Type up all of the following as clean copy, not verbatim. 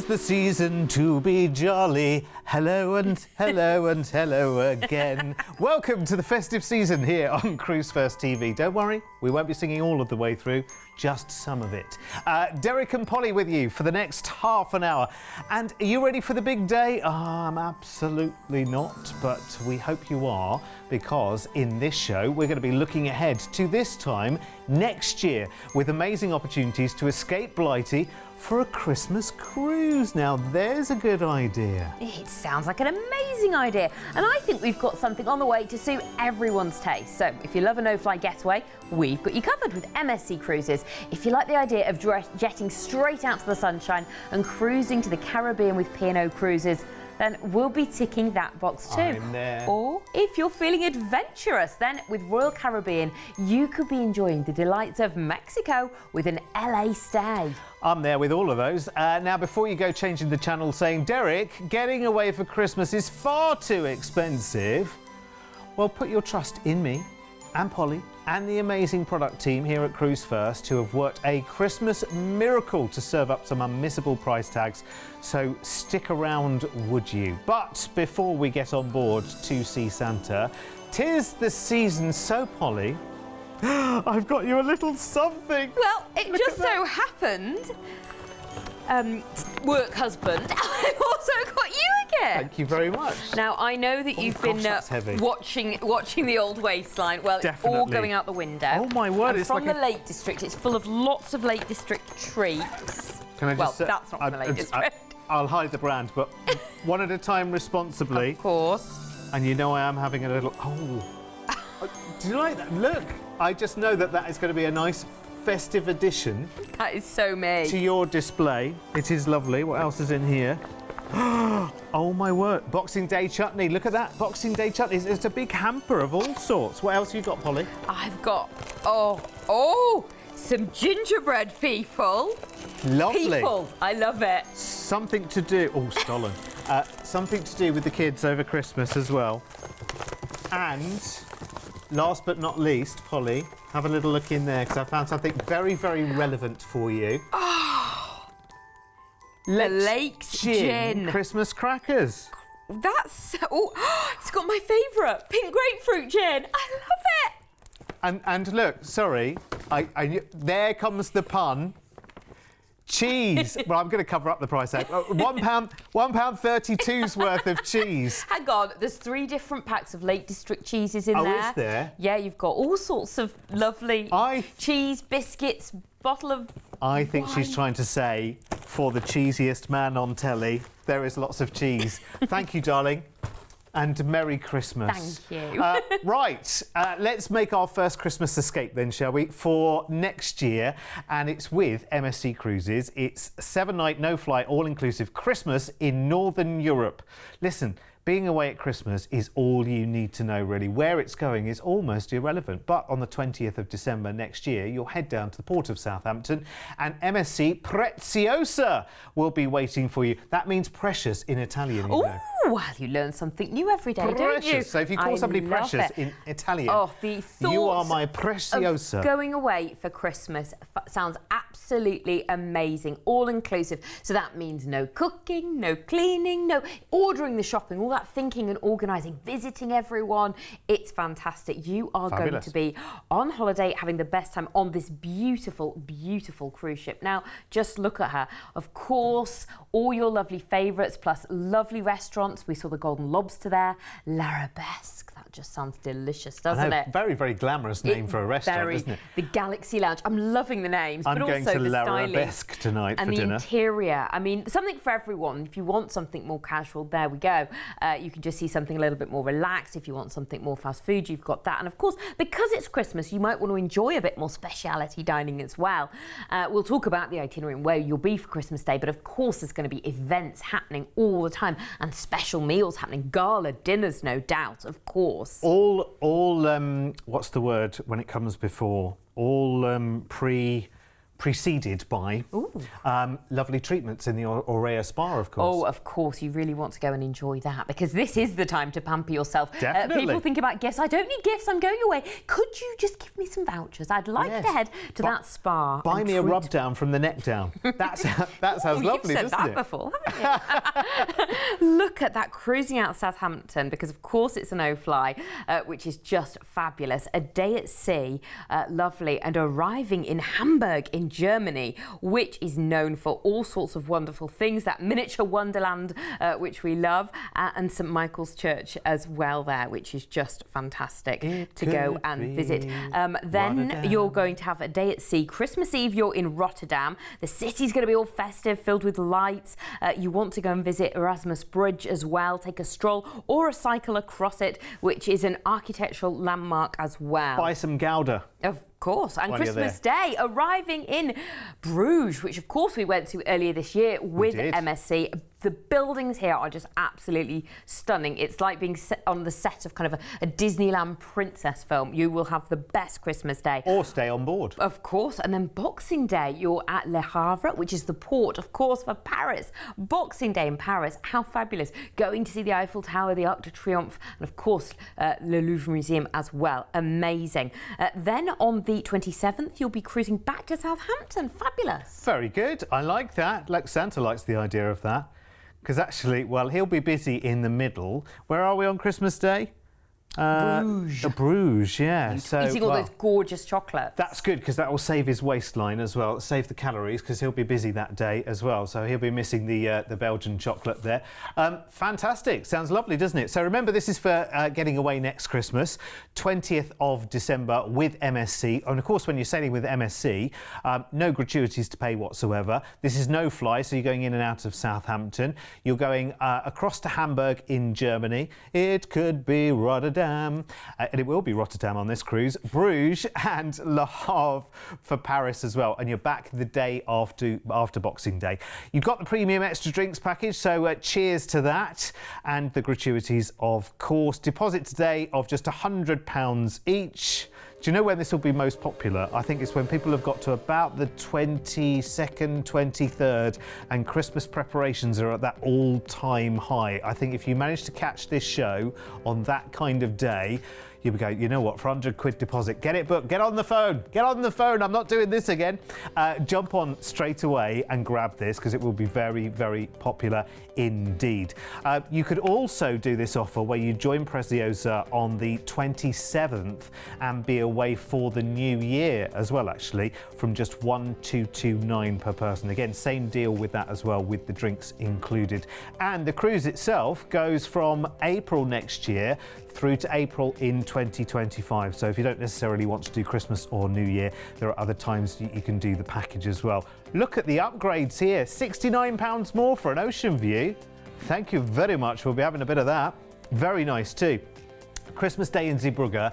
the season to be jolly. Hello and hello and hello again. Welcome to the festive season here on Cruise1st TV. Don't worry, we won't be singing all of the way through, just some of it. Derek and Polly with you for the next half an hour. And are you ready for the big day? I'm absolutely not, but we hope you are, because in this show we're going to be looking ahead to this time next year with amazing opportunities to escape Blighty for a Christmas cruise. Now there's a good idea. It sounds like an amazing idea, and I think we've got something on the way to suit everyone's taste. So if you love a no-fly getaway, we've got you covered with MSC Cruises. If you like the idea of jetting straight out to the sunshine and cruising to the Caribbean with P&O Cruises, then we'll be ticking that box too. I'm there. Or if you're feeling adventurous, then with Royal Caribbean, you could be enjoying the delights of Mexico with an LA stay. I'm there with all of those. Now, before you go changing the channel saying, Derek, getting away for Christmas is far too expensive, well, put your trust in me and Polly and the amazing product team here at Cruise1st, who have worked a Christmas miracle to serve up some unmissable price tags. So stick around, would you? But before we get on board to see Santa, 'tis the season, so Polly, I've got you a little something. Well, it just so happened, work husband, I've also got you again. Thank you very much. Now, I know that you've been watching the old waistline. Well, Definitely. It's all going out the window. Oh my word, and it's from like the Lake District. It's full of lots of Lake District treats. Can I just say, that's not from the Lake District. I'll hide the brand, but one at a time responsibly. Of course. And you know I am having a little... Oh. Do you like that? Look, I just know that that is going to be a nice festive addition. That is so me. To your display. It is lovely. What else is in here? Oh my word. Boxing Day chutney. Look at that. Boxing Day chutney. It's a big hamper of all sorts. What else have you got, Polly? I've got, some gingerbread people. Lovely. People. I love it. Something to do... Oh, stolen. Something to do with the kids over Christmas as well. And last but not least, Polly, have a little look in there, because I found something very, very relevant for you. Oh, Lake's Gin. Christmas crackers. That's... Oh, it's got my favourite, pink grapefruit gin. I love it. And look, sorry, there comes the pun. Cheese. Well, I'm going to cover up the price tag. £1.32's worth of cheese. Hang on, there's 3 different packs of Lake District cheeses in there. Oh, is there? Yeah, you've got all sorts of lovely cheese, biscuits, bottle of I think wine. She's trying to say, for the cheesiest man on telly, there is lots of cheese. Thank you, darling. And Merry Christmas. Thank you. Right, let's make our first Christmas escape then, shall we, for next year. And it's with MSC Cruises. It's 7-night, no-fly, all-inclusive Christmas in Northern Europe. Listen, being away at Christmas is all you need to know, really. Where it's going is almost irrelevant. But on the 20th of December next year, you'll head down to the port of Southampton and MSC Preziosa will be waiting for you. That means precious in Italian, you know. Well, you learn something new every day, don't you? So if you call somebody precious in Italian, the you are my Preziosa. Going away for Christmas sounds absolutely amazing, all-inclusive. So that means no cooking, no cleaning, no ordering the shopping, all that thinking and organising, visiting everyone. It's fantastic. You are going to be on holiday, having the best time on this beautiful, beautiful cruise ship. Now, just look at her. Of course, all your lovely favourites, plus lovely restaurants. We saw the Golden Lobster there. L'Arabesque. That just sounds delicious, doesn't it? Very, very glamorous name for a restaurant, isn't it? The Galaxy Lounge. I'm loving the names, I'm but going also to the L'Arabesque styling tonight and for the dinner. Interior. I mean, something for everyone. If you want something more casual, there we go. You can just see something a little bit more relaxed. If you want something more fast food, you've got that. And of course, because it's Christmas, you might want to enjoy a bit more speciality dining as well. We'll talk about the itinerary and where you'll be for Christmas Day, but of course there's going to be events happening all the time and special meals happening, gala dinners, no doubt, of course. All what's the word when it comes before? All preceded by lovely treatments in the Aurea Spa, of course. Oh, of course, you really want to go and enjoy that because this is the time to pamper yourself. Definitely. People think about gifts. I don't need gifts, I'm going away. Could you just give me some vouchers? I'd like to head to that spa. Buy me a rub down from the neck down. That sounds lovely, doesn't it? You've said that before, haven't you? Look at that, cruising out Southampton, because of course it's a no-fly, which is just fabulous. A day at sea, lovely, and arriving in Hamburg in Germany, which is known for all sorts of wonderful things, that miniature wonderland which we love, and St Michael's Church as well there, which is just fantastic to go and visit. Then you're going to have a day at sea. Christmas Eve you're in Rotterdam. The city's going to be all festive, filled with lights. You want to go and visit Erasmus Bridge as well, take a stroll or a cycle across it, which is an architectural landmark as well. Buy some Gouda. Of course, and Christmas Day, arriving in Bruges, which of course we went to earlier this year with MSC. The buildings here are just absolutely stunning. It's like being set on the set of kind of a Disneyland princess film. You will have the best Christmas Day. Or stay on board. Of course, and then Boxing Day, you're at Le Havre, which is the port, of course, for Paris. Boxing Day in Paris, how fabulous. Going to see the Eiffel Tower, the Arc de Triomphe, and of course, Le Louvre Museum as well. Amazing. Then on the 27th, you'll be cruising back to Southampton. Fabulous. Very good. I like that. Like Santa likes the idea of that. Because actually, well, he'll be busy in the middle. Where are we on Christmas Day? Bruges. Bruges, yeah. So, eating all those gorgeous chocolates. That's good because that will save his waistline as well, save the calories because he'll be busy that day as well. So he'll be missing the Belgian chocolate there. Fantastic. Sounds lovely, doesn't it? So remember, this is for getting away next Christmas, 20th of December with MSC. And of course, when you're sailing with MSC, no gratuities to pay whatsoever. This is no fly, so you're going in and out of Southampton. You're going across to Hamburg in Germany. It could be Rotterdam. And it will be Rotterdam on this cruise, Bruges and Le Havre for Paris as well. And you're back the day after Boxing Day. You've got the premium extra drinks package, so cheers to that. And the gratuities, of course. Deposit today of just £100 each. Do you know when this will be most popular? I think it's when people have got to about the 22nd, 23rd, and Christmas preparations are at that all-time high. I think if you manage to catch this show on that kind of day, you'll go, you know what, for £100 deposit, get it booked, get on the phone, I'm not doing this again. Jump on straight away and grab this because it will be very, very popular indeed. You could also do this offer where you join Preziosa on the 27th and be away for the new year as well, actually, from just $1,229 per person. Again, same deal with that as well, with the drinks included. And the cruise itself goes from April next year through to April in 2025. So if you don't necessarily want to do Christmas or New Year, there are other times you can do the package as well. Look at the upgrades here, £69 more for an ocean view. Thank you very much. We'll be having a bit of that. Very nice too. Christmas Day in Zeebrugge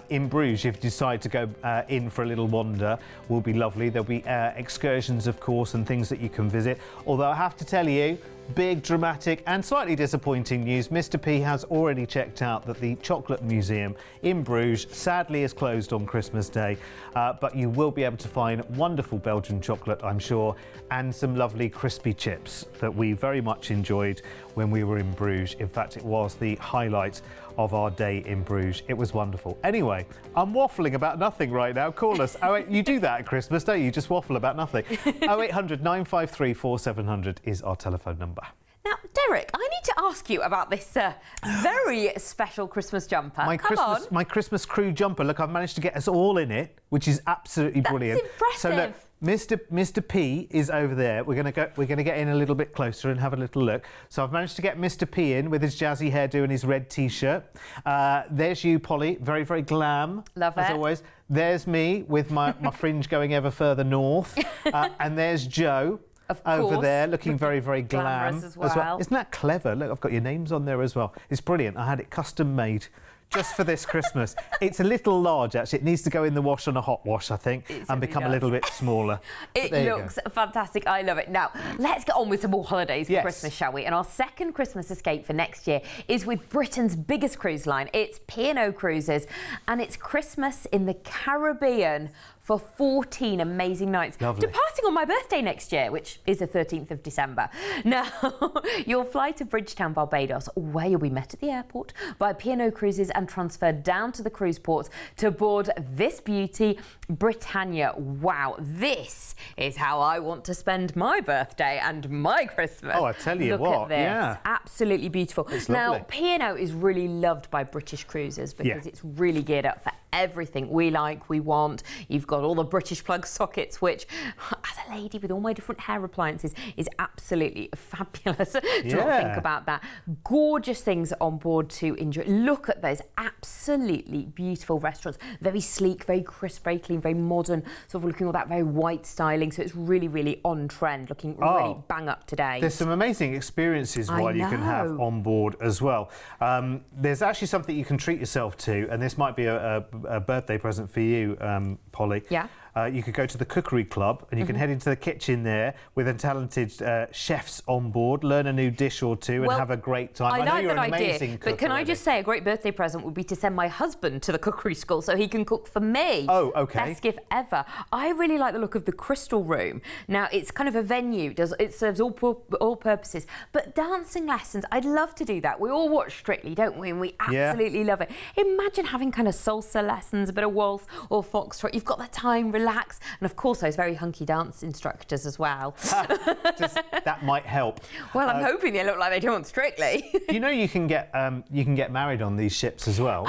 in Bruges, if you decide to go in for a little wander, will be lovely. There'll be excursions, of course, and things that you can visit. Although I have to tell you, big, dramatic and slightly disappointing news. Mr. P has already checked out that the Chocolate Museum in Bruges sadly is closed on Christmas Day, but you will be able to find wonderful Belgian chocolate, I'm sure, and some lovely crispy chips that we very much enjoyed when we were in Bruges. In fact, it was the highlight of our day in Bruges. It was wonderful. Anyway, I'm waffling about nothing right now. Call us. Oh, wait, you do that at Christmas, don't you? Just waffle about nothing. 0800 953 4700 is our telephone number. Now, Derek, I need to ask you about this very special Christmas jumper. My Christmas crew jumper. Look, I've managed to get us all in it, which is absolutely brilliant. That's impressive. So look, Mr. P is over there. We're gonna get in a little bit closer and have a little look. So I've managed to get Mr. P in with his jazzy hairdo and his red T-shirt. There's you, Polly, very, very glam. Love it. As always. There's me with my fringe going ever further north. And there's Joe. Over there, looking very, very glam as well. Isn't that clever? Look, I've got your names on there as well. It's brilliant. I had it custom made just for this Christmas. It's a little large, actually. It needs to go in the wash on a hot wash, I think, and become a little bit smaller. It looks fantastic. I love it. Now, let's get on with some more holidays for Christmas, shall we? And our second Christmas escape for next year is with Britain's biggest cruise line. It's P&O Cruises, and it's Christmas in the Caribbean for 14 amazing nights. Lovely. Departing on my birthday next year, which is the 13th of December. Now, you'll fly to Bridgetown, Barbados, where you'll be met at the airport by P&O Cruises and transferred down to the cruise port to board this beauty, Britannia. Wow, this is how I want to spend my birthday and my Christmas. Oh, I tell you Look what, at this. yeah. Absolutely beautiful. It's now, lovely. P&O is really loved by British cruisers because Yeah. it's really geared up for everything we like, we want. You've got all the British plug sockets, which, as a lady with all my different hair appliances, is absolutely fabulous to not think about that. Gorgeous things on board to enjoy. Look at those absolutely beautiful restaurants. Very sleek, very crisp, very clean, very modern, sort of looking all that very white styling. So it's really, really on trend, looking really bang up to date. There's some amazing experiences while you can have on board as well. There's actually something you can treat yourself to, and this might be a birthday present for you, Polly. Yeah. You could go to the Cookery Club and you can head into the kitchen there with a talented chefs on board, learn a new dish or two and have a great time. I know like you're that an amazing idea, cook but can I already. just say a great birthday present would be to send my husband to the cookery school so he can cook for me. Oh, okay. Best gift ever. I really like the look of the Crystal Room. Now, it's kind of a venue. It serves all purposes. But dancing lessons, I'd love to do that. We all watch Strictly, don't we? And we absolutely love it. Imagine having kind of salsa lessons, a bit of waltz or foxtrot. You've got the time, relax. And of course, those very hunky dance instructors as well. That might help. Well, I'm hoping they look like they do on Strictly. You know you can get married on these ships as well.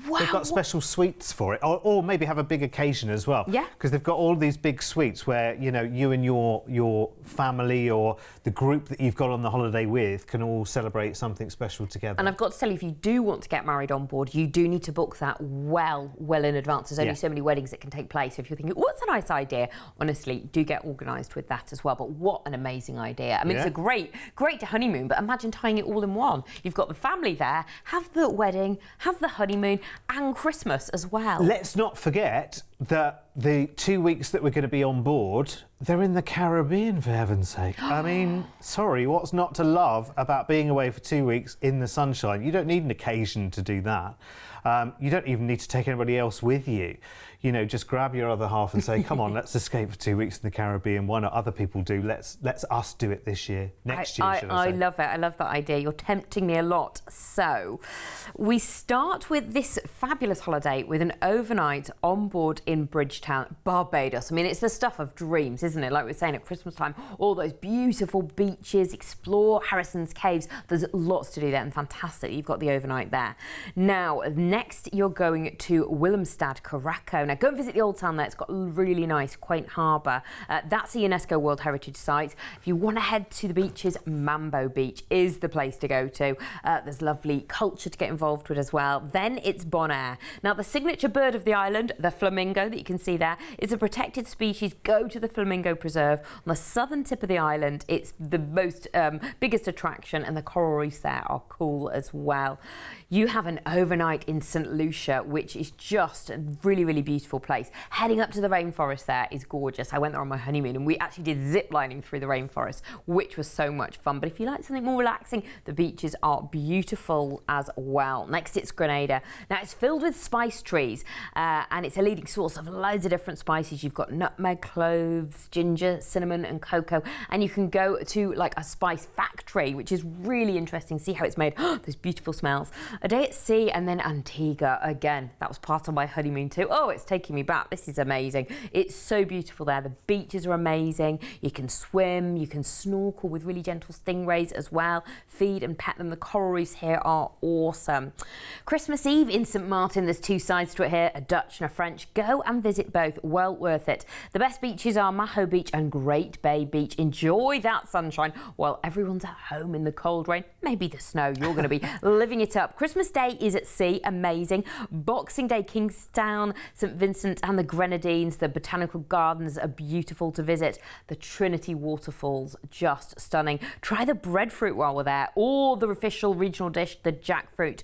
Wow. They've got special suites for it, or maybe have a big occasion as well. Yeah. Because they've got all these big suites where you and your family or the group that you've got on the holiday with can all celebrate something special together. And I've got to tell you, if you do want to get married on board, you do need to book that well in advance. There's only so many weddings that can take place. So if you're thinking, what's a nice idea? Honestly, do get organised with that as well. But what an amazing idea. I mean, it's a great to honeymoon, but imagine tying it all in one. You've got the family there, have the wedding, have the honeymoon, and Christmas as well. Let's not forget that the 2 weeks that we're going to be on board, they're in the Caribbean, for heaven's sake. I mean, sorry, what's not to love about being away for 2 weeks in the sunshine? You don't need an occasion to do that. You don't even need to take anybody else with you. Just grab your other half and say, come on, let's escape for 2 weeks in the Caribbean. Why not other people do? Let's us do it this year, next year, should I say. I love it. I love that idea. You're tempting me a lot. So we start with this fabulous holiday with an overnight on board in Bridgetown, Barbados. I mean, it's the stuff of dreams, isn't it? Like we were saying at Christmas time, all those beautiful beaches, explore Harrison's Caves. There's lots to do there and fantastic. You've got the overnight there. Now, next you're going to Willemstad, Curaçao. Now, go and visit the old town there. It's got a really nice, quaint harbour. That's a UNESCO World Heritage Site. If you want to head to the beaches, Mambo Beach is the place to go to. There's lovely culture to get involved with as well. Then it's Bonaire. Now, the signature bird of the island, the flamingo that you can see there, is a protected species. Go to the Flamingo Preserve on the southern tip of the island. It's the most biggest attraction, and the coral reefs there are cool as well. You have an overnight in St. Lucia, which is just a really, really beautiful place. Heading up to the rainforest there is gorgeous. I went there on my honeymoon and we actually did zip lining through the rainforest, which was so much fun. But if you like something more relaxing, the beaches are beautiful as well. Next, it's Grenada. Now, it's filled with spice trees and it's a leading source of loads of different spices. You've got nutmeg, cloves, ginger, cinnamon and cocoa. And you can go to like a spice factory, which is really interesting. See how it's made. Those beautiful smells. A day at sea, and then Antigua again. That was part of my honeymoon too. Oh, it's taking me back. This is amazing. It's so beautiful there. The beaches are amazing. You can swim, you can snorkel with really gentle stingrays as well. Feed and pet them. The coral reefs here are awesome. Christmas Eve in St. Martin. There's two sides to it here, a Dutch and a French. Go and visit both. Well worth it. The best beaches are Maho Beach and Great Bay Beach. Enjoy that sunshine while everyone's at home in the cold rain, maybe the snow. You're going to be living it up. Christmas Day is at sea, amazing. Boxing Day, Kingstown, St. Vincent and the Grenadines. The botanical gardens are beautiful to visit. The Trinity waterfalls, just stunning. Try the breadfruit while we're there, or the official regional dish, the jackfruit.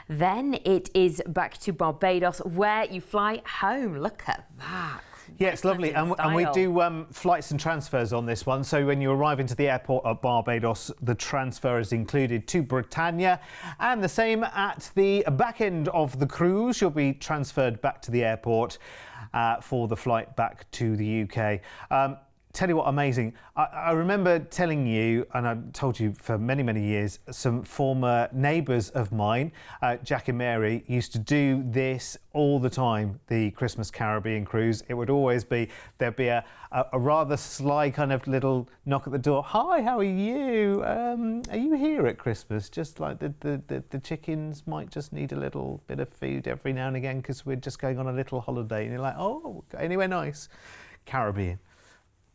Then it is back to Barbados, where you fly home. Look at that. Yeah, it's lovely. And we do flights and transfers on this one. So when you arrive into the airport at Barbados, the transfer is included to Britannia. And the same at the back end of the cruise. You'll be transferred back to the airport for the flight back to the UK. Tell you what, amazing. I remember telling you, and I've told you for many, many years, some former neighbours of mine, Jack and Mary, used to do this all the time, the Christmas Caribbean cruise. It would always be, there'd be a rather sly kind of little knock at the door. Hi, how are you? Are you here at Christmas? Just like the chickens might just need a little bit of food every now and again because we're just going on a little holiday. And you're like, oh, anywhere nice? Caribbean.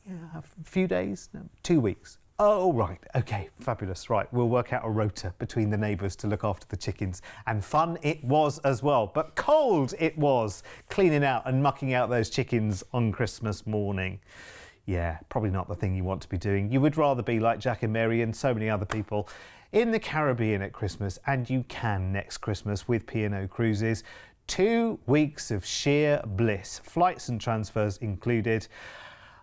Yeah, a few days, no, 2 weeks. Oh, right, okay, fabulous. Right, we'll work out a rota between the neighbours to look after the chickens. And fun it was as well, but cold it was, cleaning out and mucking out those chickens on Christmas morning. Yeah, probably not the thing you want to be doing. You would rather be like Jack and Mary and so many other people in the Caribbean at Christmas, and you can next Christmas with P&O Cruises. 2 weeks of sheer bliss, flights and transfers included.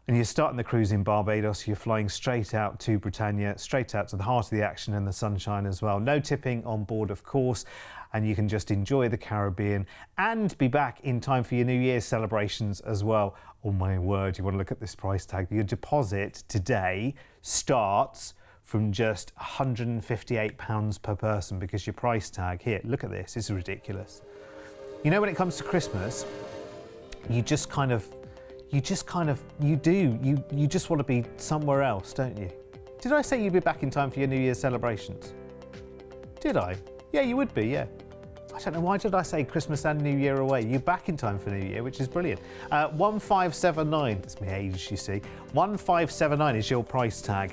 And you're starting the cruise in Barbados, you're flying straight out to Britannia, straight out to the heart of the action and the sunshine as well. No tipping on board, of course, and you can just enjoy the Caribbean and be back in time for your New Year's celebrations as well. Oh my word, you want to look at this price tag. Your deposit today starts from just £158 per person because your price tag, here, look at this, it's ridiculous. You know, when it comes to Christmas, you just want to be somewhere else, don't you? Did I say you'd be back in time for your New Year's celebrations? Did I? Yeah, you would be, yeah. I don't know, why did I say Christmas and New Year away? You're back in time for New Year, which is brilliant. 1579, that's my age, you see. 1579 is your price tag.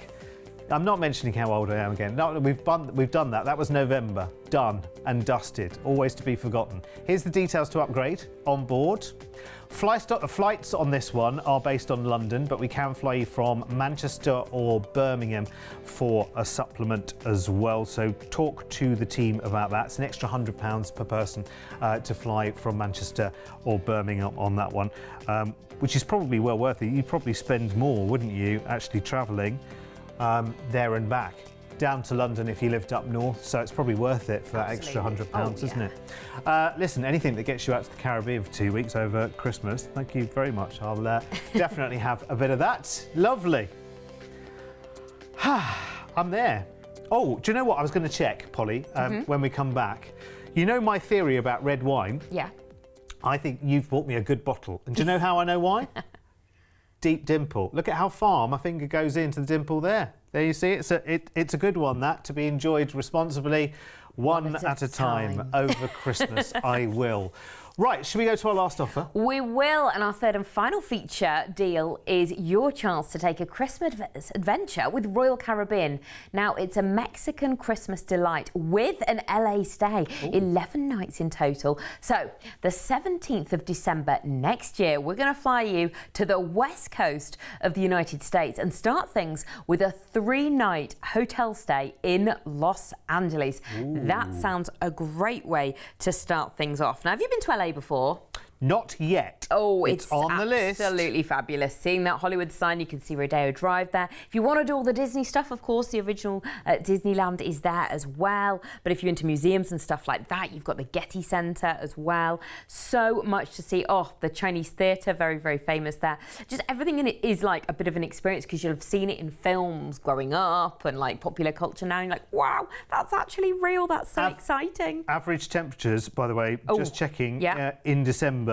I'm not mentioning how old I am again. No, we've done that. That was November. Done and dusted. Always to be forgotten. Here's the details to upgrade on board. Flights on this one are based on London, but we can fly you from Manchester or Birmingham for a supplement as well. So talk to the team about that. It's an extra £100 per person to fly from Manchester or Birmingham on that one, which is probably well worth it. You'd probably spend more, wouldn't you, actually travelling there and back down to London if you lived up north, so it's probably worth it for that extra £100, isn't it? Listen, anything that gets you out to the Caribbean for 2 weeks over Christmas, thank you very much. I'll definitely have a bit of that. Lovely. I'm there. Oh, do you know what I was going to check, Polly, when we come back? You know my theory about red wine? Yeah. I think you've bought me a good bottle. And do you know how I know why? Deep dimple. Look at how far my finger goes into the dimple there. There you see, it's a good one, that, to be enjoyed responsibly, one at a time over Christmas. I will. Right, should we go to our last offer? We will, and our third and final feature deal is your chance to take a Christmas adventure with Royal Caribbean. Now, it's a Mexican Christmas delight with an LA stay, 11 nights in total. So, the 17th of December next year, we're going to fly you to the west coast of the United States and start things with a 3-night hotel stay in Los Angeles. Ooh. That sounds a great way to start things off. Now, have you been to LA before? Not yet. Oh, it's on the list. Absolutely fabulous. Seeing that Hollywood sign, you can see Rodeo Drive there. If you want to do all the Disney stuff, of course, the original Disneyland is there as well. But if you're into museums and stuff like that, you've got the Getty Center as well. So much to see. Oh, the Chinese theater, very, very famous there. Just everything in it is like a bit of an experience because you'll have seen it in films growing up and like popular culture now. And you're like, wow, that's actually real. That's so exciting. Average temperatures, by the way, just checking, in December.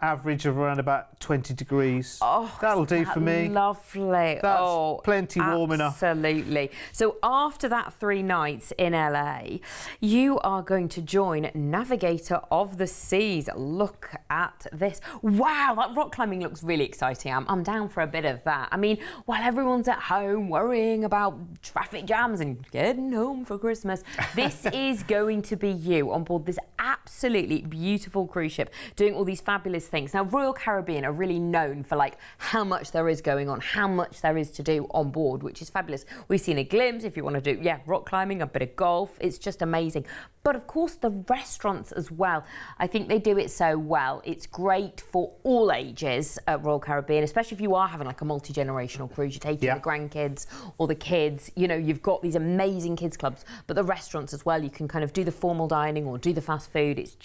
Average of around about 20 degrees. Oh, that'll do for me. Lovely. That's plenty warm enough. Absolutely. So after that 3 nights in LA, you are going to join Navigator of the Seas. Look at this. Wow, that rock climbing looks really exciting. I'm down for a bit of that. I mean, while everyone's at home worrying about traffic jams and getting home for Christmas, this is going to be you on board this absolutely beautiful cruise ship doing all these fabulous things. Now, Royal Caribbean are really known for like how much there is going on, how much there is to do on board, which is fabulous. We've seen a glimpse if you want to do, rock climbing, a bit of golf. It's just amazing. But of course, the restaurants as well. I think they do it so well. It's great for all ages at Royal Caribbean, especially if you are having like a multi-generational cruise. You're taking the grandkids or the kids. You know, you've got these amazing kids clubs, but the restaurants as well. You can kind of do the formal dining or do the fast food. It's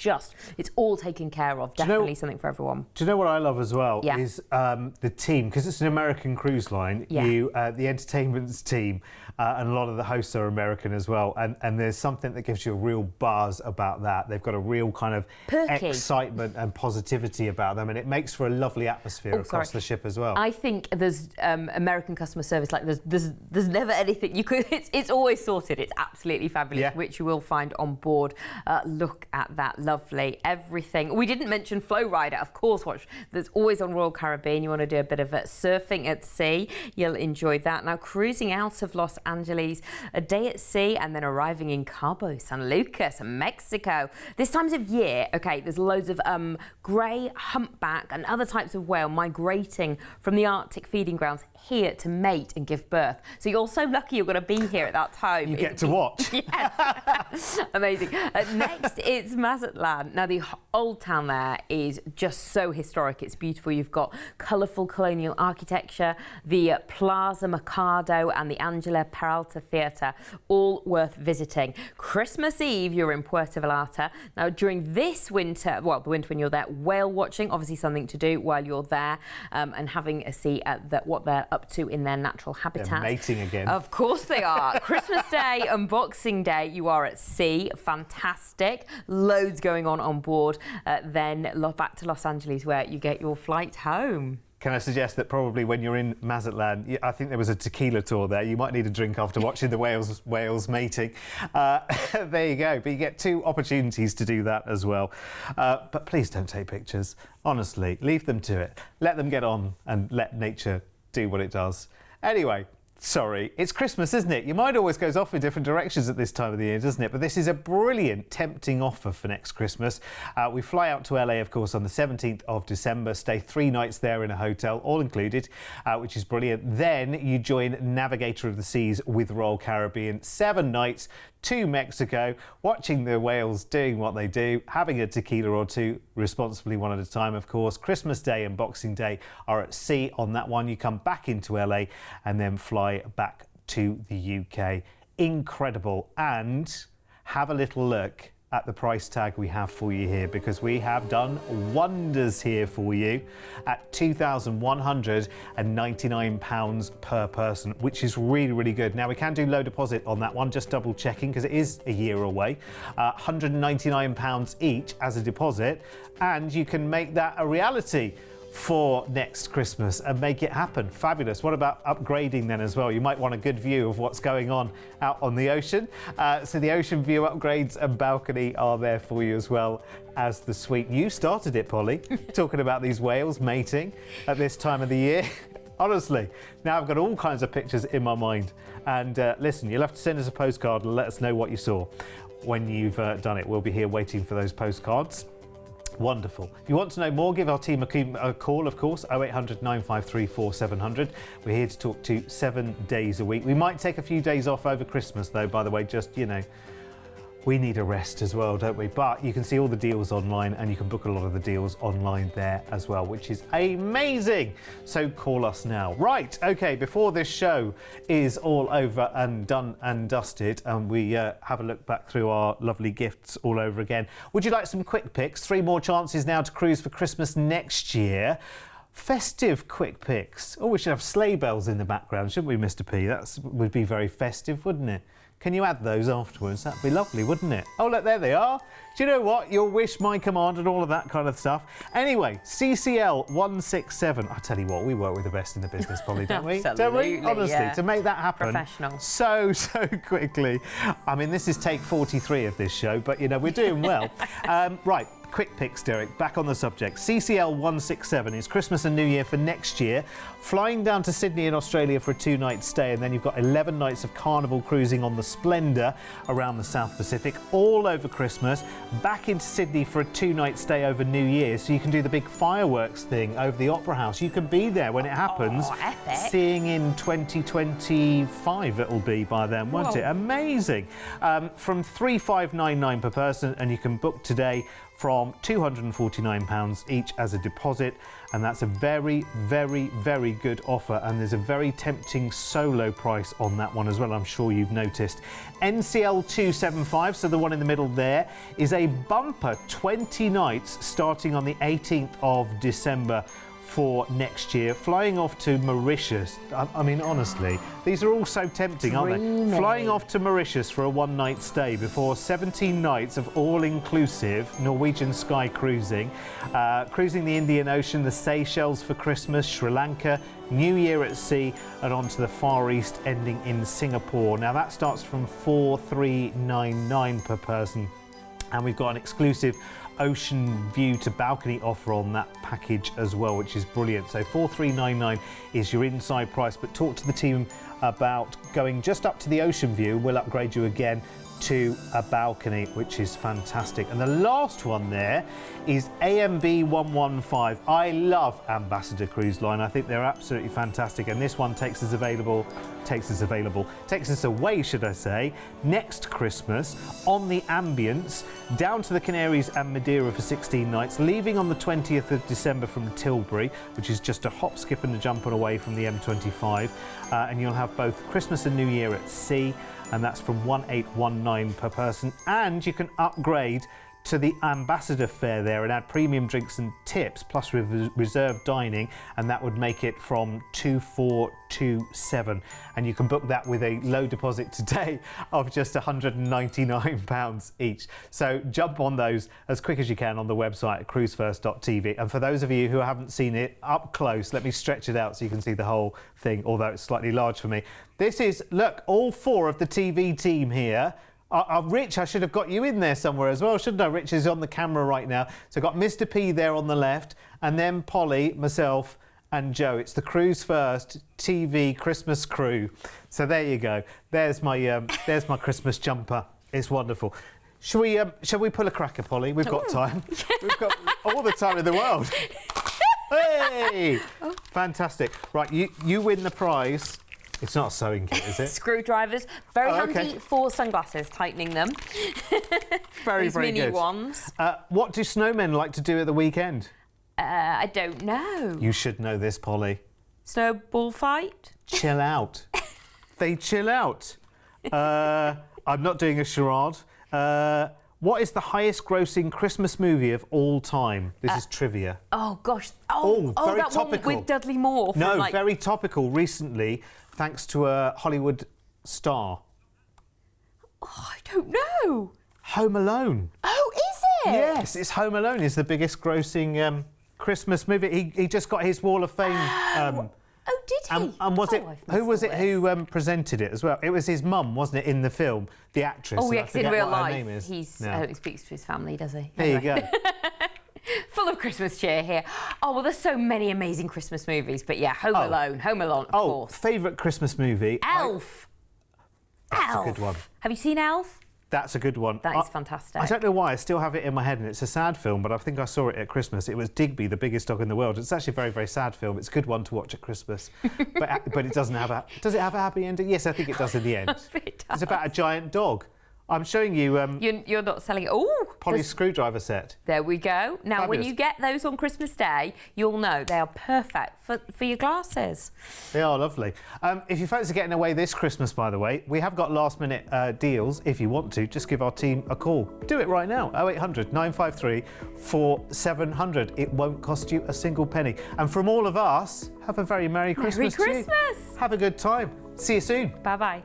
all taken care of. Definitely something for everyone. Do you know what I love as well? Is the team, because it's an American cruise line. The entertainment's team and a lot of the hosts are American as well. And there's something that gives you a real buzz about that. They've got a real kind of excitement and positivity about them, and it makes for a lovely atmosphere across the ship as well. I think there's American customer service, like there's never anything you could. It's always sorted. It's absolutely fabulous, which you will find on board. Look at that, lovely everything. We didn't mention Flow Rider, of course. That's always on Royal Caribbean. You want to do a bit of surfing at sea, you'll enjoy that. Now cruising out of Los Angeles, a day at sea, and then arriving in Cabo San Lucas, Mexico. This time of year, there's loads of grey humpback and other types of whale migrating from the Arctic feeding grounds here to mate and give birth. So you're so lucky you're going to be here at that time. You get to watch. Yes. Amazing. Next, it's Mazatlan. Now, the old town there is just so historic. It's beautiful. You've got colourful colonial architecture, the Plaza Mercado and the Angela Peralta Theatre, all worth visiting. Christmas Eve, you're in Puerto Vallarta. Now, during this winter, well, the winter when you're there, whale watching, obviously something to do while you're there, and having a see at what they're up to in their natural habitat. They're mating again. Of course they are. Christmas Day and Boxing Day, you are at sea. Fantastic. Loads going on board. Then back to Los Angeles, where you get your flight home. Can I suggest that probably when you're in Mazatlan, I think there was a tequila tour there. You might need a drink after watching the whales mating. There you go. But you get 2 opportunities to do that as well. But please don't take pictures. Honestly, leave them to it. Let them get on and let nature do what it does. Anyway, sorry, it's Christmas, isn't it? Your mind always goes off in different directions at this time of the year, doesn't it? But this is a brilliant, tempting offer for next Christmas. We fly out to LA, of course, on the 17th of December, stay 3 nights there in a hotel, all included, which is brilliant. Then you join Navigator of the Seas with Royal Caribbean, 7 nights to Mexico, watching the whales doing what they do, having a tequila or 2, responsibly one at a time, of course. Christmas Day and Boxing Day are at sea on that one. You come back into LA and then fly back to the UK. Incredible. And have a little look at the price tag we have for you here, because we have done wonders here for you at £2,199 per person, which is really, really good. Now, we can do low deposit on that one, just double checking, because it is a year away. £199 each as a deposit, and you can make that a reality for next Christmas and make it happen. Fabulous. What about upgrading then as well? You might want a good view of what's going on out on the ocean. So the ocean view upgrades and balcony are there for you, as well as the suite. You started it, Polly, talking about these whales mating at this time of the year. Honestly, now I've got all kinds of pictures in my mind. And listen, you'll have to send us a postcard and let us know what you saw when you've done it. We'll be here waiting for those postcards. Wonderful. If you want to know more, give our team a call, of course, 0800 953 4700. We're here to talk to 7 days a week. We might take a few days off over Christmas, though, by the way, just, you know, we need a rest as well, don't we? But you can see all the deals online, and you can book a lot of the deals online there as well, which is amazing. So call us now. Right, okay, before this show is all over and done and dusted, and we have a look back through our lovely gifts all over again, would you like some quick picks? 3 more chances now to cruise for Christmas next year. Festive quick picks. Oh, we should have sleigh bells in the background, shouldn't we, Mr. P? That would be very festive, wouldn't it? Can you add those afterwards? That'd be lovely, wouldn't it? Oh, look, there they are. Do you know what? Your wish, my command, and all of that kind of stuff. Anyway, CCL 167. I tell you what, we work with the best in the business, Polly, don't we? Don't we? Honestly, to make that happen Professional. so quickly. I mean, this is take 43 of this show, but, you know, we're doing well. Right, quick picks, Derek, back on the subject. CCL 167 is Christmas and New Year for next year. Flying down to Sydney in Australia for a 2-night stay, and then you've got 11 nights of carnival cruising on the Splendor around the South Pacific, all over Christmas. Back into Sydney for a 2-night stay over New Year, so you can do the big fireworks thing over the Opera House. You can be there when it happens. Oh, epic. Seeing in 2025 it'll be by then, won't it? Amazing. From $3,599 per person, and you can book today from £249 each as a deposit, and that's a very, very, very good offer, and there's a very tempting solo price on that one as well, I'm sure you've noticed. NCL 275, so the one in the middle there, is a bumper 20 nights starting on the 18th of December for next year, flying off to Mauritius. I mean, honestly, these are all so tempting, aren't they? Flying off to Mauritius for a 1-night stay before 17 nights of all-inclusive Norwegian sky cruising, cruising the Indian Ocean, the Seychelles for Christmas, Sri Lanka, New Year at sea, and on to the Far East, ending in Singapore. Now, that starts from $4,399 per person, and we've got an exclusive ocean view to balcony offer on that package as well, which is brilliant. So $4,399 is your inside price, but talk to the team about going just up to the ocean view. We'll upgrade you again to a balcony, which is fantastic. And the last one there is AMB 115. I love Ambassador Cruise Line. I think they're absolutely fantastic, and this one takes us away, should I say, next Christmas on the Ambience down to the Canaries and Madeira for 16 nights, leaving on the 20th of December from Tilbury, which is just a hop, skip and a jump away from the M25, and you'll have both Christmas and New Year at sea, and that's from $1,819 per person, and you can upgrade to the Ambassador fare there and add premium drinks and tips plus reserved dining, and that would make it from $2,427, and you can book that with a low deposit today of just £199 each. So jump on those as quick as you can on the website at Cruise1st.tv, and for those of you who haven't seen it up close, let me stretch it out so you can see the whole thing, although it's slightly large for me. This is, look, all 4 of the TV team here. Rich, I should have got you in there somewhere as well, shouldn't I? Rich is on the camera right now. So I've got Mr. P there on the left, and then Polly, myself, and Joe. It's the Cruise1st TV Christmas crew. So there you go. There's my Christmas jumper. It's wonderful. Shall we pull a cracker, Polly? We've got time. We've got all the time in the world. Hey! Fantastic. Right, you win the prize. It's not a sewing kit, is it? Screwdrivers. Very handy for sunglasses, tightening them. Very, very mini good. ones. What do snowmen like to do at the weekend? I don't know. You should know this, Polly. Snowball fight? Chill out. They chill out. I'm not doing a charade. What is the highest grossing Christmas movie of all time? This is trivia. Oh, gosh. Very that topical. one with Dudley Moore. From, No, very topical recently, thanks to a Hollywood star. Oh, I don't know. Home Alone. Oh, is it? Yes, it's Home Alone is the biggest grossing Christmas movie. He just got his Wall of Fame. Oh, did he? And was it who was it who presented it as well? It was his mum, wasn't it, in the film, the actress? Oh, yes, in real life. He speaks to his family, does he? There you go. Full of Christmas cheer here. Oh, well, there's so many amazing Christmas movies, but yeah, Home Alone, of course. Favourite Christmas movie? Elf. That's a good one. Have you seen Elf? That's a good one. That is fantastic. I don't know why, I still have it in my head, and it's a sad film, but I think I saw it at Christmas. It was Digby, the biggest dog in the world. It's actually a very, very sad film. It's a good one to watch at Christmas. but it doesn't have a... Does it have a happy ending? Yes, I think it does in the end. It does. It's about a giant dog. I'm showing you... You're not selling it. Oh! Polly's screwdriver set. There we go. Now, Fabulous. when you get those on Christmas Day, you'll know they are perfect for your glasses. They are lovely. If you fancy getting away this Christmas, by the way, we have got last-minute deals. If you want to, just give our team a call. Do it right now. 0800 953 4700. It won't cost you a single penny. And from all of us, have a very Merry Christmas to you. Merry Christmas! Have a good time. See you soon. Bye-bye.